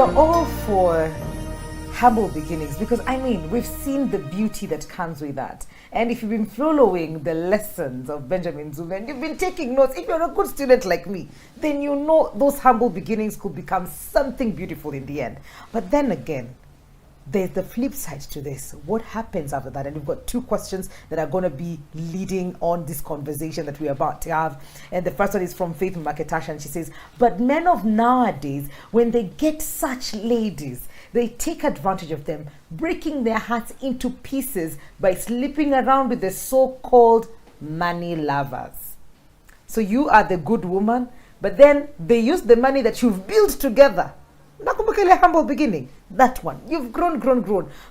you're all for humble beginnings, because I mean, we've seen the beauty that comes with that. And if you've been following the lessons of Benjamin Zuma and you've been taking notes, if you're a good student like me, then you know those humble beginnings could become something beautiful in the end. But then again, there's the flip side to this. What happens after that? And we've got two questions that are going to be leading on this conversation that we're about to have. And the first one is from Faith Maketash, and she says, but men of nowadays, when they get such ladies, they take advantage of them, breaking their hearts into pieces by sleeping around with the so-called money lovers. So you are the good woman, but then they use the money that you've built together. Nakumbuka humble beginning. That one. You've grown.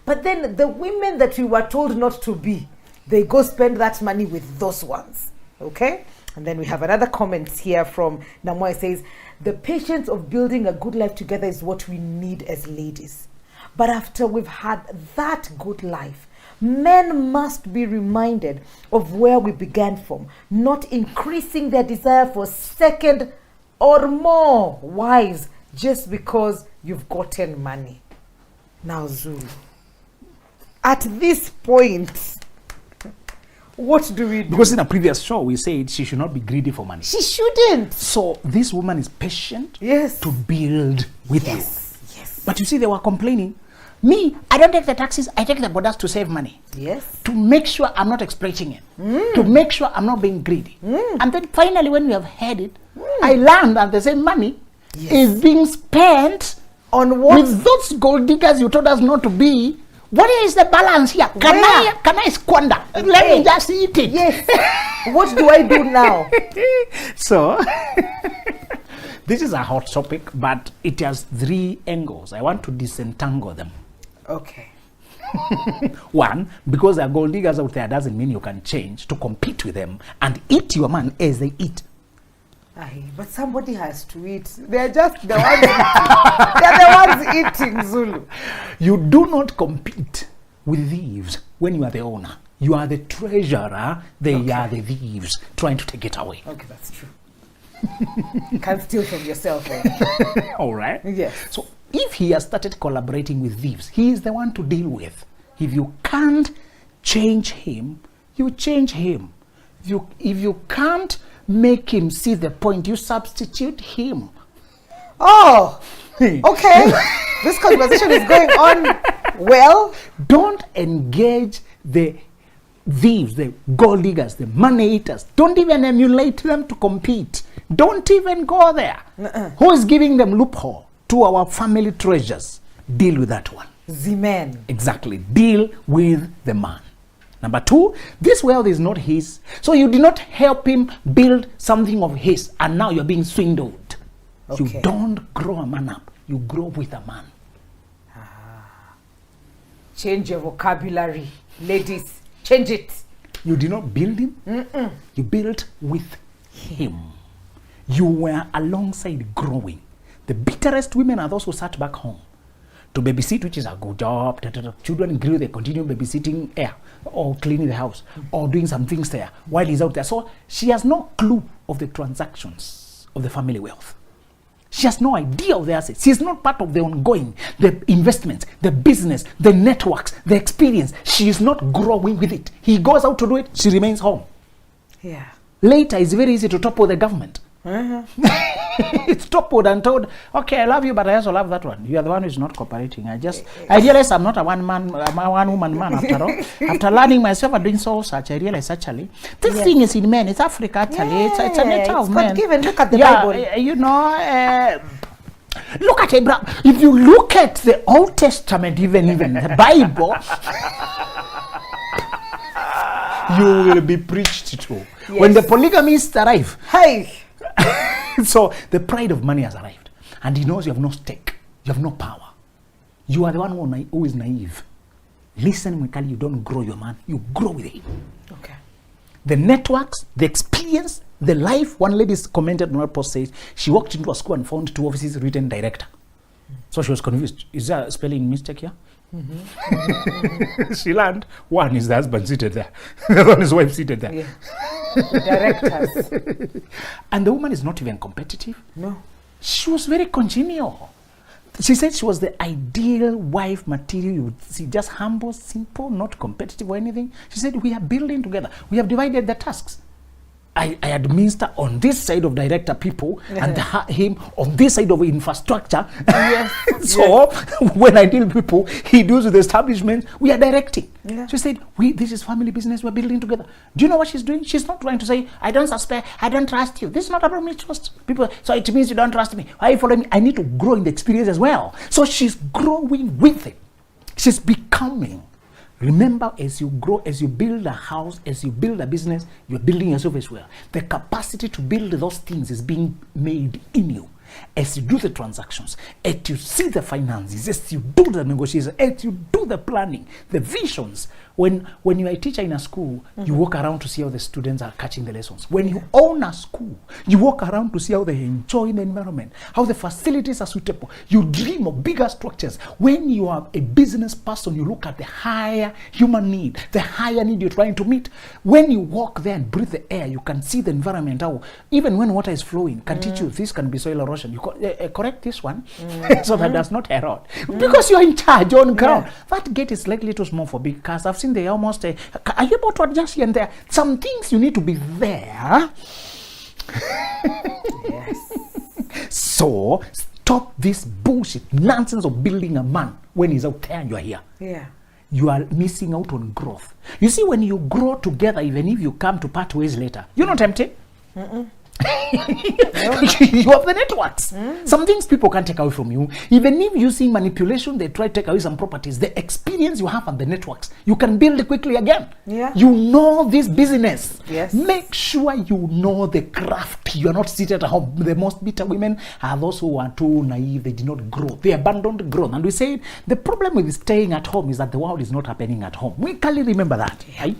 But then the women that we were told not to be, they go spend that money with those ones. Okay? And then we have another comment here from Namoy. Says, the patience of building a good life together is what we need as ladies. But after we've had that good life, men must be reminded of where we began from, not increasing their desire for second or more wives just because you've gotten money. Now, Zulu, at this point, what do we do? Because in a previous show, we said she should not be greedy for money. She shouldn't. So this woman is patient Yes. to build with you. Yes. But you see, they were complaining. Me, I don't take the taxes, I take the borders to save money. Yes. To make sure I'm not exploiting it. To make sure I'm not being greedy. And then finally, when we have had it, I learned that the same money is being spent On what? with those gold diggers you told us not to be. What is the balance here? Can I squander? Let me just eat it. Yes. What do I do now? So, this is a hot topic, but it has three angles. I want to disentangle them. Okay. One, because there are gold diggers out there doesn't mean you can change to compete with them and eat your man as they eat. Aye, but somebody has to eat. They're just the ones eating. They're the ones eating, Zulu. You do not compete with thieves when you are the owner. You are the treasurer, they are the thieves trying to take it away. Okay, that's true. You can't steal from yourself. Eh? All right? Yes. So if he has started collaborating with thieves, he is the one to deal with. If you can't change him, you change him. If you can't make him see the point, you substitute him. Oh, okay. This conversation is going on well. Don't engage the thieves, the gold diggers, the money eaters. Don't even emulate them to compete. Don't even go there. Who is giving them loophole to our family treasures? Deal with that one. The man. Exactly. Deal with the man. Number two, this wealth is not his. So you did not help him build something of his, and now you're being swindled. Okay. You don't grow a man up. You grow with a man. Change your vocabulary. Ladies, change it. You did not build him. You built with him. You were alongside growing. The bitterest women are those who sat back home to babysit, which is a good job. Children grew, they continue babysitting air or cleaning the house or doing some things there while he's out there. So she has no clue of the transactions of the family wealth. She has no idea of the assets. She's not part of the ongoing, the investments, the business, the networks, the experience. She is not growing with it. He goes out to do it, she remains home. Yeah. Later, it's very easy to topple the government. It's toppled and told, okay, I love you, but I also love that one. You are the one who is not cooperating. I realize I'm not a one woman man after all. After learning myself and doing soul search, I realize actually this thing is in men. It's Africa actually. It's a nature of men. Given. Look at the Bible. You know. Look at Abraham. If you look at the Old Testament, even the Bible, you will be preached to. Yes. When the polygamists arrive, hey. So the pride of money has arrived, and he knows you have no stake, you have no power. You are the one who is naive. Listen, Mikali, you don't grow your man, you grow with him. Okay. The networks, the experience, the life. One lady commented on her post, says she walked into a school and found two offices written director. So she was confused. Is there a spelling mistake here? She learned one is the husband seated there, the other one is wife seated there. Yeah. Directors. And the woman is not even competitive. No. She was very congenial. She said she was the ideal wife material. You would see, just humble, simple, not competitive or anything. She said, we are building together. We have divided the tasks. I administer on this side of director people and him on this side of infrastructure. Yes. So when I deal with people, he deals with the establishment. We are directing. Yeah. She said, this is family business. We're building together. Do you know what she's doing? She's not trying to say, I don't suspect, I don't trust you. This is not about me trust people. So it means you don't trust me. Why are you following me? I need to grow in the experience as well. So she's growing with it. She's becoming. Remember, as you grow, as you build a house, as you build a business, you're building yourself as well. The capacity to build those things is being made in you. As you do the transactions, as you see the finances, as you do the negotiations, as you do the planning, the visions. When you're a teacher in a school, you walk around to see how the students are catching the lessons. When you own a school, you walk around to see how they enjoy the environment, how the facilities are suitable. You dream of bigger structures. When you are a business person, you look at the higher human need, the higher need you're trying to meet. When you walk there and breathe the air, you can see the environment, how even when water is flowing, can teach you this can be soil erosion. You correct this one so that does not erode. Because you're in charge on ground. That gate is slightly too small for big cars. I've seen they almost, are you about to adjust here and there? Some things you need to be there. Yes. So stop this bullshit nonsense of building a man when he's out there and you're here. Yeah. You are missing out on growth. You see, when you grow together, even if you come to part ways later, you're not tempted. You have the networks. Some things people can't take away from you. Even if you see manipulation, they try to take away some properties. The experience you have and the networks, you can build quickly again. Yeah. You know this business. Yes. Make sure you know the craft. You are not seated at home. The most bitter women are those who are too naive. They did not grow. They abandoned growth. And we say the problem with staying at home is that the world is not happening at home. We clearly remember that. Right?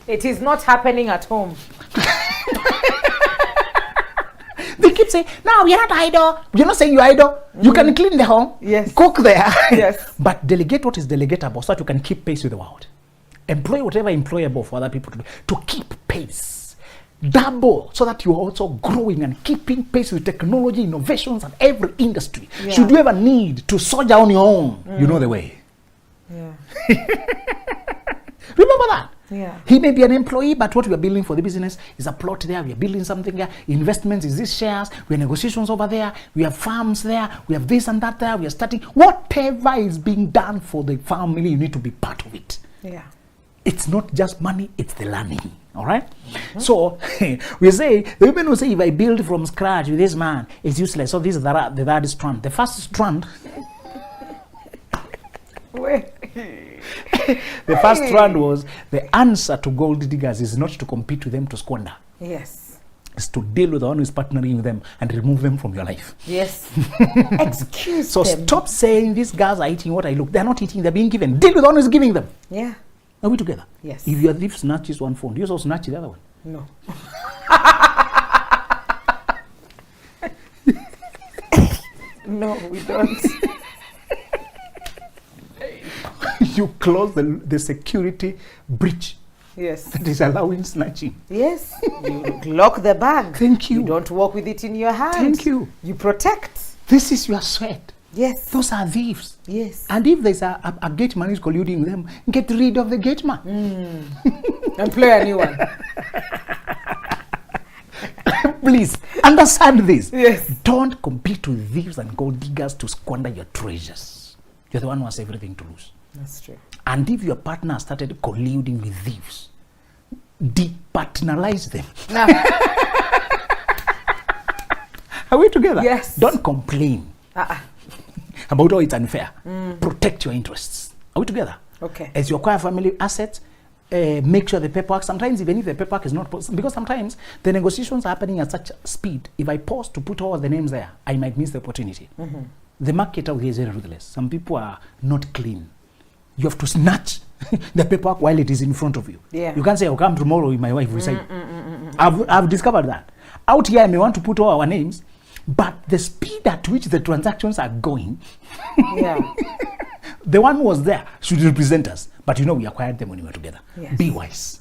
It is not happening at home. They keep saying, no, you're not idle. You're not saying you're idle. You can clean the home, cook there. Yes. But delegate what is delegatable so that you can keep pace with the world. Employ whatever employable for other people to do, to keep pace. Double so that you're also growing and keeping pace with technology, innovations, and every industry. Yeah. Should you ever need to soldier on your own, you know the way. Yeah. Remember that. Yeah. He may be an employee, but what we are building for the business is a plot there. We are building something there. Investments is this shares. We have negotiations over there. We have farms there. We have this and that there. We are starting. Whatever is being done for the family, you need to be part of it. Yeah. It's not just money, it's the learning. All right? So we say, the women will say, if I build from scratch with this man, it's useless. So this is the third strand. The first strand. Wait. The first strand was the answer to gold diggers is not to compete with them to squander. Yes. It's to deal with the one who is partnering with them and remove them from your life. Yes. Excuse So them. stop saying these guys are eating what I look. They're not eating, they're being given. Deal with the one who is giving them. Yeah. Are we together? Yes. If your thief snatches one phone, you also snatch the other one. No. No, we don't. You close the security breach Yes. that is allowing snatching. Yes. You lock the bag. Thank you. You don't walk with it in your hand. Thank you. You protect. This is your sweat. Yes. Those are thieves. Yes. And if there's a gate man who's colluding with them, get rid of the gate man. Employ a new one. Please understand this. Yes. Don't compete with thieves and gold diggers to squander your treasures. You're the one who has everything to lose. That's true. And if your partner started colluding with thieves, departnerize them. Now, Are we together? Yes. Don't complain about how it's unfair. Protect your interests. Are we together? okay. As you acquire family assets, make sure the paperwork, sometimes even if the paperwork is not, because sometimes the negotiations are happening at such speed, if I pause to put all the names there, I might miss the opportunity. The market out here is very ruthless. Some people are not clean. You have to snatch the paperwork while it is in front of you. Yeah. You can't say, I'll come tomorrow with my wife. We say, I've discovered that. Out here, I may want to put all our names, but the speed at which the transactions are going, Yeah. the one who was there should represent us. But you know, we acquired them when we were together. Yes. Be wise.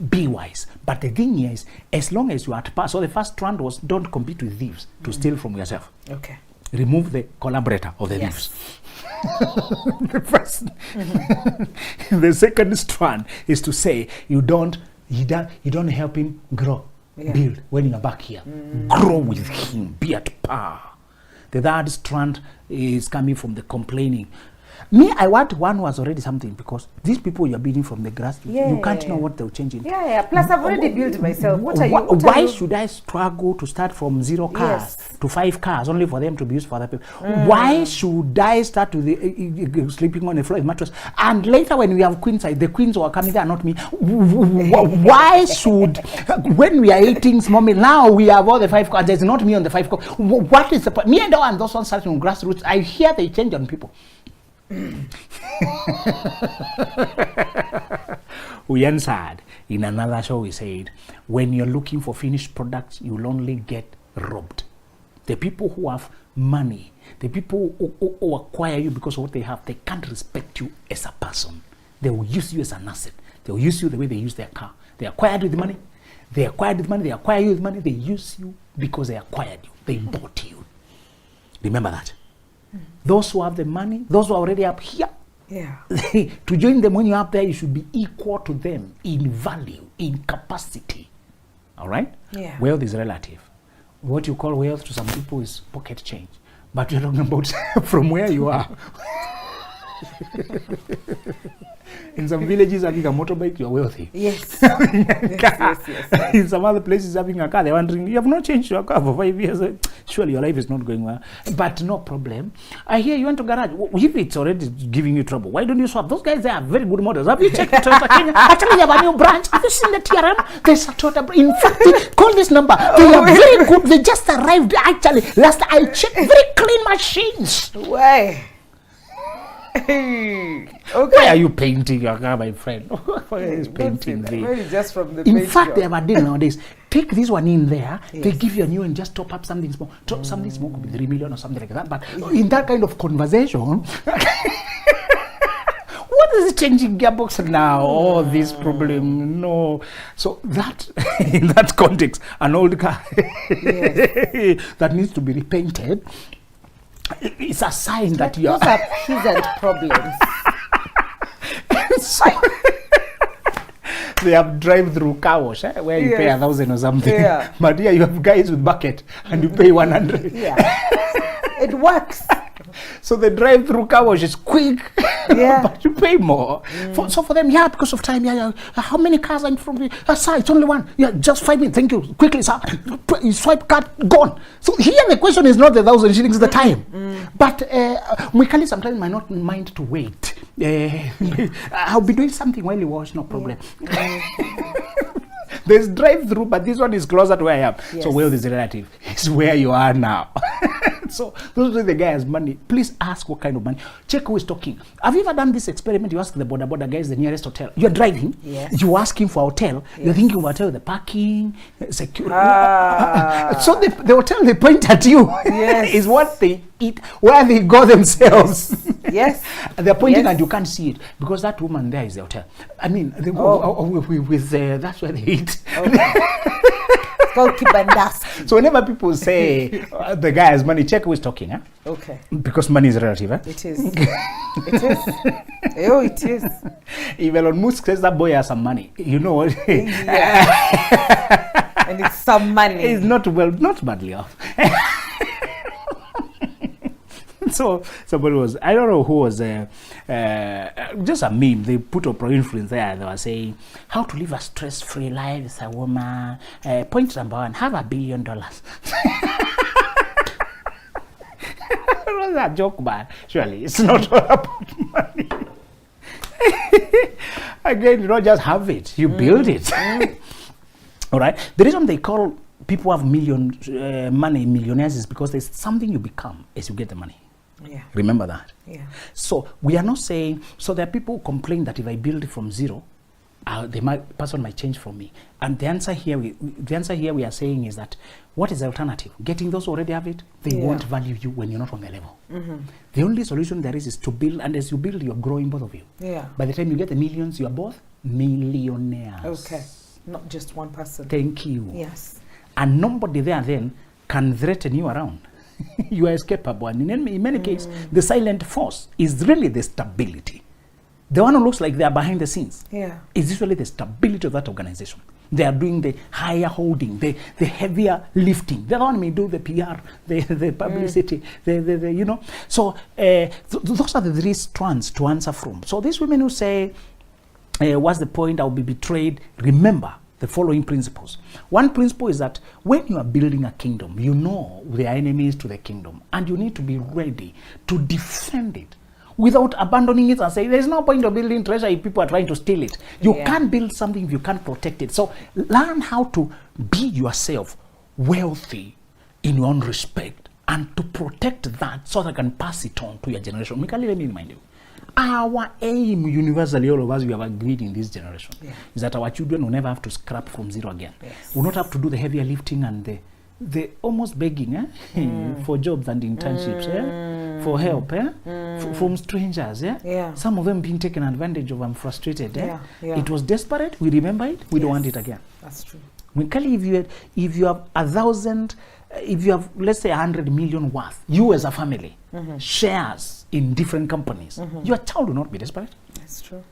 Be wise. But the thing is, as long as you are at par, so the first strand was don't compete with thieves to steal from yourself. Okay. remove the collaborator of the Yes. thieves. The first, the second strand is to say you don't help him grow, build when you're back here. Grow with him, be at par. The third strand is coming from the complaining. Me, I want one who has already something, because these people you're building from the grass, you can't know what they'll change into. Yeah. Plus, I've already built myself. Why should I struggle to start from 0 cars to 5 cars only for them to be used for other people? Why should I start with sleeping on the floor in mattress, and later when we have queens, the queens who are coming there, not me? Why should, when we are eating small meal, now we have all the 5 cars, there's not me on the 5 cars? What is the point? Me and those ones starting on grassroots, I hear they change on people. We answered in another show. We said, when you're looking for finished products, you'll only get robbed. The people who have money, the people who acquire you because of what they have, they can't respect you as a person. They will use you as an asset. They will use you the way they use their car. They acquired with money. They acquired with money. They acquire you with money. They use you because they acquired you. They bought you. Remember that. Those who have the money, those who are already up here, to join them when you're up there, you should be equal to them in value, in capacity. All right? Yeah. Wealth is relative. What you call wealth to some people is pocket change. But you're talking about from where you are. In some villages, having a motorbike, you're wealthy. Yes. Yes. In some other places, having a car, they're wondering, you have not changed your car for 5 years. Surely your life is not going well. But no problem. I hear you went to garage. If it's already giving you trouble, why don't you swap? Those guys, they are very good models. Have you checked Toyota Kenya? Actually, they have a new branch. Have you seen the TRM? There's a Toyota. In fact, call this number. They are very good. They just arrived. Actually, last I checked, very clean machines. Why? Okay. Why are you painting your car, my friend? Why is painting there? Maybe just from the In fact, they have a deal nowadays. Take this one in there, they give you a new and just top up something small. Something small could be 3 million or something like that. But in that kind of conversation, what is changing gearbox now? Oh, this problem, no. So that, in that context, an old car that needs to be repainted, it's a sign that you are... Those are peasant problems. So, they have drive-through car wash, where you pay 1,000 or something. Yeah. But here you have guys with bucket and you pay 100. Yeah. It works. So the drive-through car wash is quick, but you pay more. So for them, because of time, how many cars are in front of you? Sir, it's only one. Yeah, just 5 minutes. Thank you. Quickly, sir. You swipe card, gone. So here the question is not the 1,000 shillings, the time. But Mwikali sometimes might not mind to wait. I'll be doing something while you wash, no problem. There's drive-through, but this one is closer to where I am. Yes. So wealth is relative. It's where you are now. So those are the guy has money. Please ask what kind of money. Check who is talking. Have you ever done this experiment? You ask the border guys the nearest hotel. You're driving. Yes. You ask him for a hotel. Yes. You're thinking about the parking, security. So the hotel they point at you is what they eat, where they go themselves. Yes. They're pointing and you can't see it because that woman there is the hotel. I mean, they that's where they eat. So whenever people say the guy has money, check who is talking. Huh? Okay. Because money is relative. Huh? It is. It is. Oh, it is. If Elon Musk says that boy has some money, you know what? And it's some money. It's not badly off. So somebody was, I don't know who was, just a meme. They put a pro-influence there. They were saying how to live a stress-free life as a woman. Point number 1: have $1 billion. It was a joke, man. Surely it's not all about money. Again, you don't just have it; you build it. All right. The reason they call people who have money millionaires is because there's something you become as you get the money. Yeah. Remember that. Yeah. So we are not saying. So there are people who complain that if I build it from zero, person might change for me. And the answer here, we are saying is that what is the alternative? Getting those who already have it, they won't value you when you're not on their level. The only solution there is to build, and as you build, you're growing, both of you. Yeah. By the time you get the millions, you are both millionaires. Okay. Not just one person. Thank you. Yes. And nobody there then can threaten you around. you are escapable. And in many cases, the silent force is really the stability. The one who looks like they are behind the scenes is usually the stability of that organization. They are doing the higher holding, the heavier lifting. They're the one who may do the PR, the publicity, you know. So those are the three strands to answer from. So these women who say, what's the point? I'll be betrayed. Remember the following principles. One principle is that when you are building a kingdom, you know there are enemies to the kingdom, and you need to be ready to defend it without abandoning it and saying there's no point of building treasure if people are trying to steal it. You can't build something if you can't protect it. So learn how to be yourself wealthy in your own respect and to protect that so that you can pass it on to your generation. Mikali, let me remind you. Our aim universally, all of us, we have agreed in this generation, is that our children will never have to scrap from zero again. Will not have to do the heavier lifting and the almost begging for jobs and internships, for help from strangers. Some of them being taken advantage of. I'm frustrated. It was desperate. We remember it. We don't want it again. That's true. Mikali, if you have 1,000, if you have, let's say, 100 million worth, you as a family, shares in different companies, your child will not be desperate. That's true.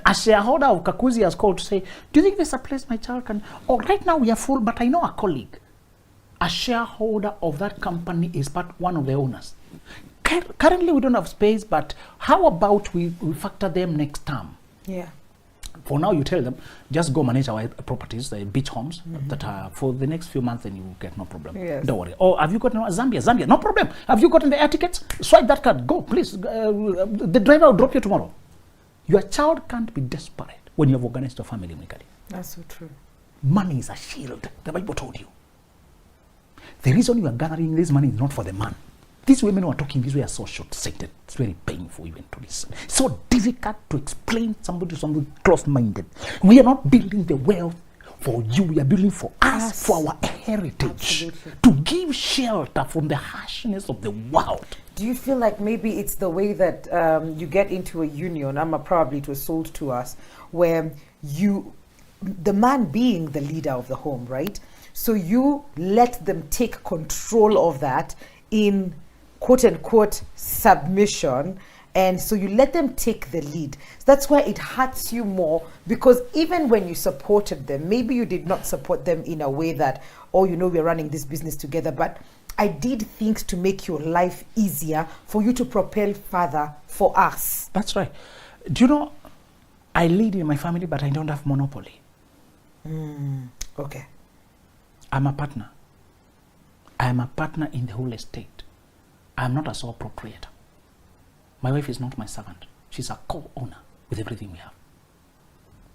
A shareholder of Kakuzi has called to say, do you think there's a place my child can... Oh, right now we are full, but I know a colleague. A shareholder of that company is one of the owners. Currently we don't have space, but how about we factor them next term? For now, you tell them, just go manage our properties, the beach homes, that are for the next few months, and you will get no problem. Don't worry. Oh, have you gotten Zambia? No problem. Have you gotten the air tickets? Swipe that card. Go, please. The driver will drop you tomorrow. Your child can't be desperate when you have organized your family, Mikali. That's so true. Money is a shield. The Bible told you. The reason you are gathering this money is not for the man. These women who are talking this way are so short-sighted. It's very painful even to listen. So difficult to explain somebody to something close-minded. We are not building the wealth for you. We are building for us, for our heritage. Absolutely. To give shelter from the harshness of the world. Do you feel like maybe it's the way that you get into a union, probably it was sold to us, where the man being the leader of the home, right? So you let them take control of that in quote-unquote submission, and so you let them take the lead. So that's why it hurts you more, because even when you supported them, maybe you did not support them in a way that, we're running this business together, but I did things to make your life easier for you to propel further for us. That's right. Do you know, I lead in my family, but I don't have monopoly. Okay. I'm a partner. I am a partner in the whole estate. I am not a sole proprietor. My wife is not my servant. She's a co-owner with everything we have.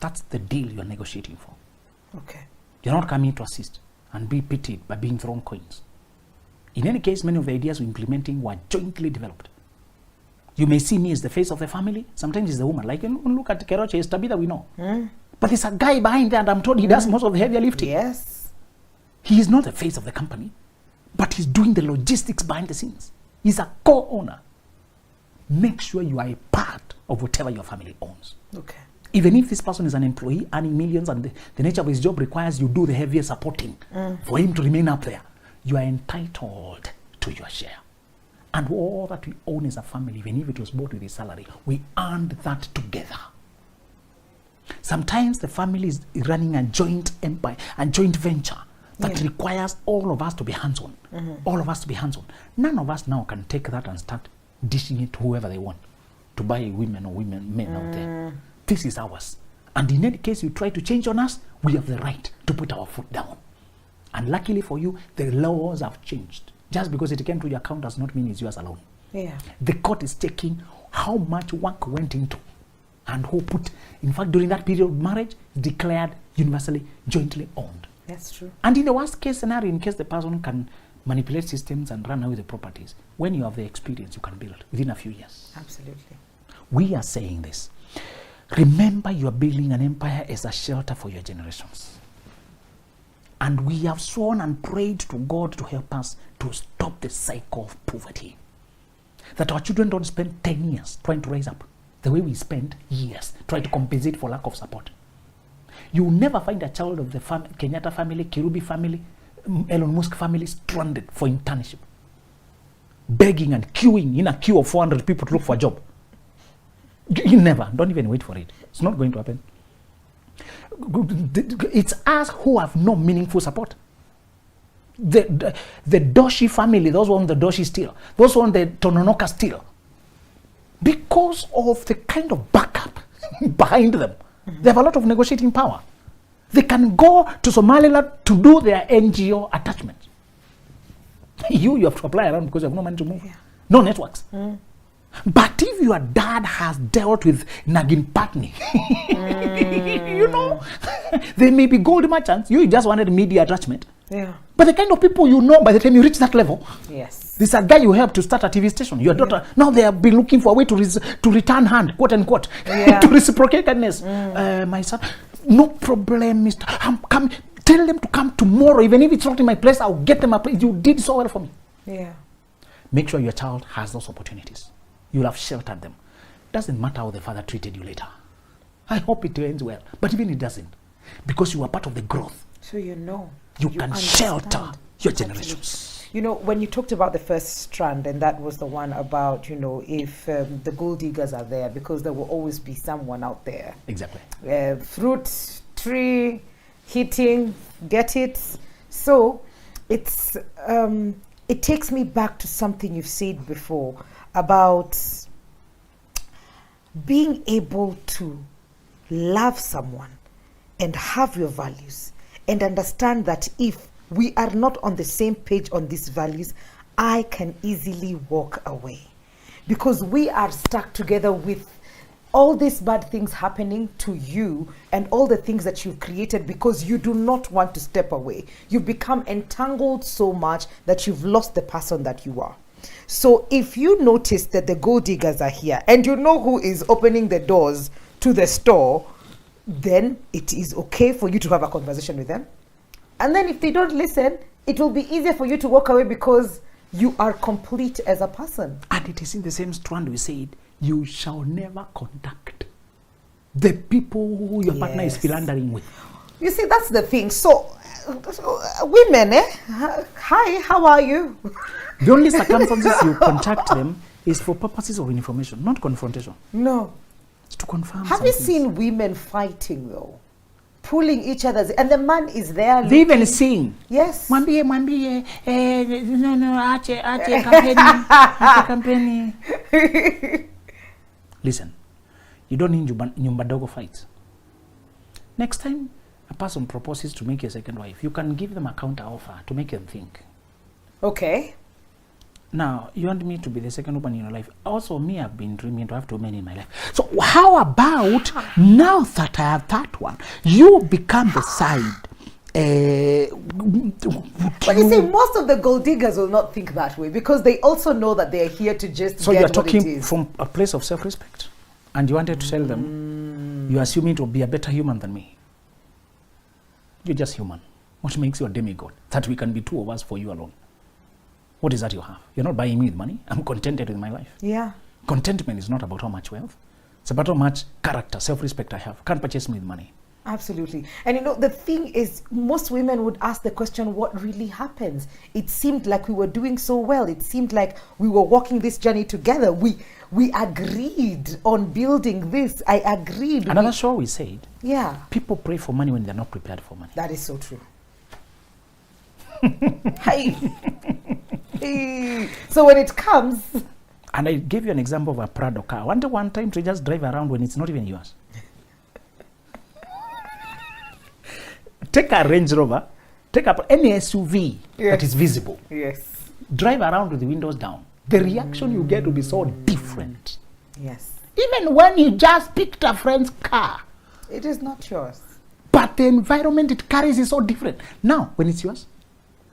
That's the deal you are negotiating for. Okay. You're not coming to assist and be pitied by being thrown coins. In any case, many of the ideas we're implementing were jointly developed. You may see me as the face of the family. Sometimes it's the woman. Like, look at Keroche, it's Tabitha, we know. But there's a guy behind there, and I'm told he does most of the heavy lifting. Yes. He is not the face of the company, but he's doing the logistics behind the scenes. He's a co-owner. Make sure you are a part of whatever your family owns. Okay. Even if this person is an employee earning millions and the nature of his job requires you do the heavier supporting for him to remain up there, you are entitled to your share. And all that we own as a family, even if it was bought with his salary, we earned that together. Sometimes the family is running a joint empire, a joint venture that requires all of us to be hands-on. All of us to be hands-on. None of us now can take that and start dishing it to whoever they want to buy women or men out there. This is ours. And in any case you try to change on us, we have the right to put our foot down. And luckily for you, the laws have changed. Just because it came to your account does not mean it's yours alone. The court is checking how much work went into and who put. In fact, during that period of marriage, declared universally jointly owned. That's true. And in the worst case scenario, in case the person can manipulate systems and run away with the properties, when you have the experience, you can build within a few years. Absolutely. We are saying this. Remember, you are building an empire as a shelter for your generations. And we have sworn and prayed to God to help us to stop the cycle of poverty. That our children don't spend 10 years trying to rise up the way we spent years trying to compensate for lack of support. You will never find a child of the Kenyatta family, Kirubi family, Elon Musk family stranded for internship. begging and queuing in a queue of 400 people to look for a job. You never. Don't even wait for it. It's not going to happen. It's us who have no meaningful support. The Doshi family, those who own the Doshi still, those who own the Tononoka still, because of the kind of backup behind them, they have a lot of negotiating power. They can go to Somaliland to do their NGO attachment. You have to apply around because you have no money to move. Yeah. No networks. But if your dad has dealt with Nagin Patni, you know, they may be gold merchants. You just wanted media attachment. Yeah. But the kind of people you know by the time you reach that level, yes. This is a guy you helped to start a TV station. Your daughter, now they have been looking for a way to return hand, quote unquote, to reciprocate kindness. My son, no problem, Mr. I'm coming. Tell them to come tomorrow. Even if it's not in my place, I'll get them a place. You did so well for me. Yeah. Make sure your child has those opportunities. You'll have sheltered them. Doesn't matter how the father treated you later. I hope it ends well. But even it doesn't. Because you are part of the growth. So you know. You can shelter your generations. You know, when you talked about the first strand, and that was the one about, you know, if the gold diggers are there, because there will always be someone out there. Exactly. Fruit, tree, hitting, get it. So it's it takes me back to something you've said before about being able to love someone and have your values and understand that if we are not on the same page on these values, I can easily walk away because we are stuck together with all these bad things happening to you and all the things that you've created because you do not want to step away. You've become entangled so much that you've lost the person that you are. So if you notice that the gold diggers are here and you know who is opening the doors to the store, then it is okay for you to have a conversation with them. And then if they don't listen, it will be easier for you to walk away because you are complete as a person. And it is in the same strand we said, you shall never contact the people who your partner is philandering with. You see, that's the thing. So women, hi, how are you? The only circumstances you contact them is for purposes of information, not confrontation. No. It's to confirm. Have you seen women fighting though? Pulling each other's, and the man is there. They even sing. Yes. Mwambie, no, ache kampeni. Listen, you don't need nyumba dogo fights. Next time a person proposes to make you a second wife, you can give them a counter offer to make them think. Okay. Now, you want me to be the second woman in your life. Also, me, I've been dreaming to have two men in my life. So how about now that I have that one, you become the side. But you see, most of the gold diggers will not think that way because they also know that they are here to just so get you're what talking it is. From a place of self-respect. And you wanted to tell them, you're assuming to be a better human than me. You're just human. What makes you a demigod? That we can be two of us for you alone. What is that you have? You're not buying me with money. I'm contented with my life. Yeah. Contentment is not about how much wealth. It's about how much character, self-respect I have. Can't purchase me with money. Absolutely. And you know, the thing is, most women would ask the question, what really happens? It seemed like we were doing so well. It seemed like we were walking this journey together. We agreed on building this. I agreed. Another show we said, yeah, people pray for money when they're not prepared for money. that is so true. Hey. So when it comes, and I gave you an example of a Prado car. I wanted one time to just drive around when it's not even yours. Take a Range Rover, take up any SUV that is visible. Yes. Drive around with the windows down. The reaction you get will be so different. Yes. Even when you just picked a friend's car. It is not yours. But the environment it carries is so different. Now, when it's yours,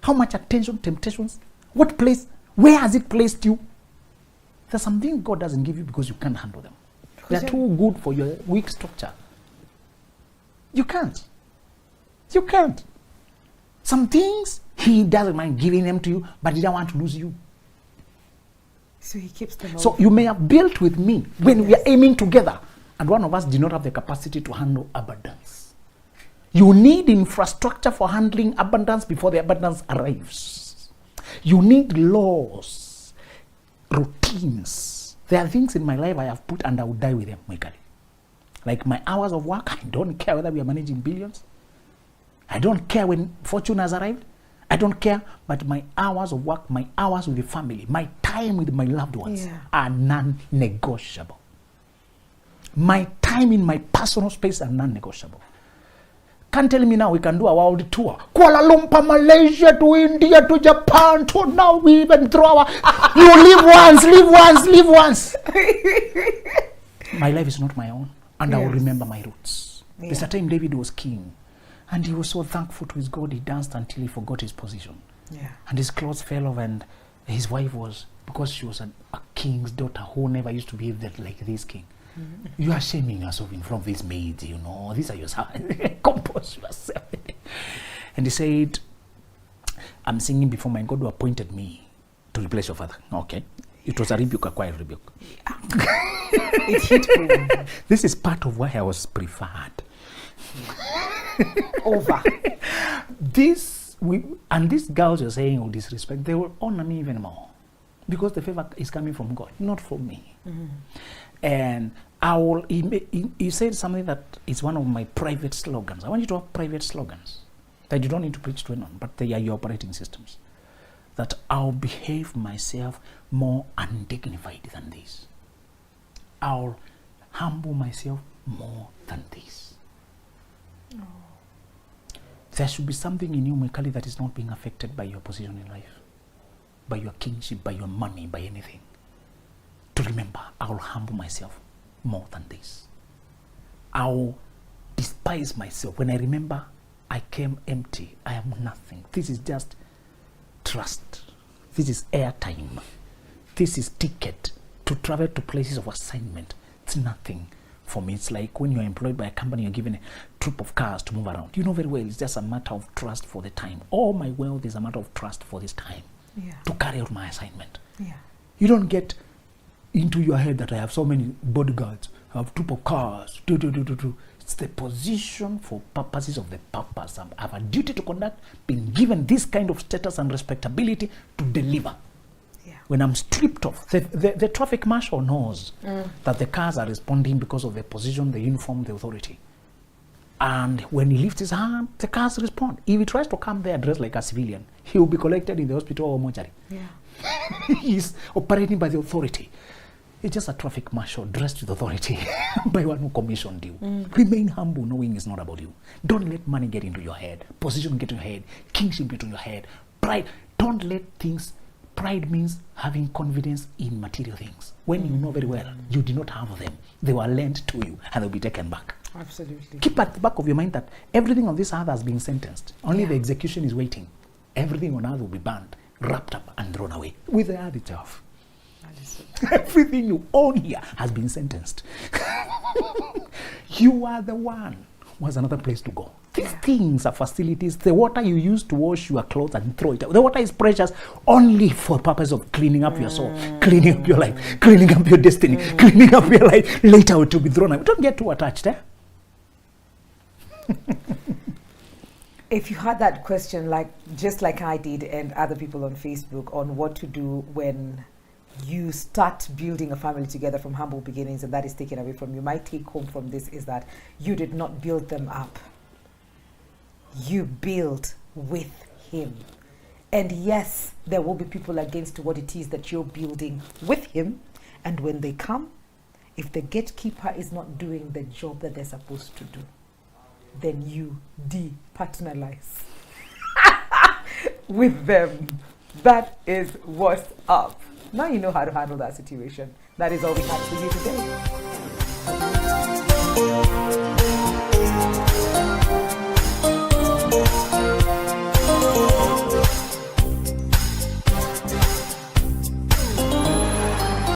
how much attention, temptations, what place, where has it placed you? There's something God doesn't give you because you can't handle them. They're too good for your weak structure. You can't. You can't. Some things, he doesn't mind giving them to you, but he doesn't want to lose you. So he keeps them. So you may have built with me when we are aiming together, and one of us did not have the capacity to handle abundance. You need infrastructure for handling abundance before the abundance arrives. You need laws, routines. There are things in my life I have put and I will die with them, Mwikali. Like my hours of work, I don't care whether we are managing billions. I don't care when fortune has arrived. I don't care, but my hours of work, my hours with the family, my time with my loved ones are non-negotiable. My time in my personal space are non-negotiable. Can't tell me now we can do a world tour. Kuala Lumpur, Malaysia, to India, to Japan, to now we even throw our... You live once, live once, live once. My life is not my own, and I will remember my roots. There's a time David was king, and he was so thankful to his God, he danced until he forgot his position. And his clothes fell off, and his wife was, because she was a king's daughter who never used to behave that like this king. You are shaming yourself in front of these maids, you know. These are your sons. Compose yourself. And he said, I'm singing before my God who appointed me to replace your father. Okay. It was a rebuke, a quiet rebuke. It hit home. This is part of why I was preferred. Over. These girls you're saying with disrespect, they will honor me even more. Because the favor is coming from God, not from me. And he said something that is one of my private slogans. I want you to have private slogans that you don't need to preach to anyone, but they are your operating systems. That I'll behave myself more undignified than this. I'll humble myself more than this. There should be something in you, Mwikali, that is not being affected by your position in life, by your kingship, by your money, by anything. To remember, I'll humble myself more than this. I'll despise myself when I remember I came empty. I am nothing. This is just trust. This is airtime. This is ticket to travel to places of assignment. It's nothing for me. It's like when you're employed by a company, you're given a troop of cars to move around. You know very well, it's just a matter of trust for the time. All my wealth is a matter of trust for this time to carry out my assignment. You don't get into your head that I have so many bodyguards, I have troop of cars, It's the position for purposes of the purpose. I have a duty to conduct, been given this kind of status and respectability to deliver. When I'm stripped off, the traffic marshal knows that the cars are responding because of the position, the uniform, the authority. And when he lifts his hand, the cars respond. If he tries to come there dressed like a civilian, he will be collected in the hospital or mortuary. He's operating by the authority. It's just a traffic marshal dressed with authority by one who commissioned you. Remain humble, knowing it's not about you. Don't let money get into your head, position get into your head, kingship get into your head, pride. Don't let things. Pride means having confidence in material things. When you know very well you did not have them, they were lent to you and they'll be taken back. Absolutely. Keep at the back of your mind that everything on this earth has been sentenced. Only the execution is waiting. Everything on earth will be burned, wrapped up and thrown away with the earth itself. Everything you own here has been sentenced. You are the one who has another place to go. These things are facilities. The water you use to wash your clothes and throw it out. The water is precious only for the purpose of cleaning up your soul, cleaning up your life, cleaning up your destiny, cleaning up your life. Later it will be thrown out. Don't get too attached, If you had that question, just like I did and other people on Facebook, on what to do when you start building a family together from humble beginnings and that is taken away from you, my take home from this is that you did not build them up. You build with him. And yes, there will be people against what it is that you're building with him. And when they come, if the gatekeeper is not doing the job that they're supposed to do, then you departnerize with them. That is what's up. Now you know how to handle that situation. That is all we had for you today.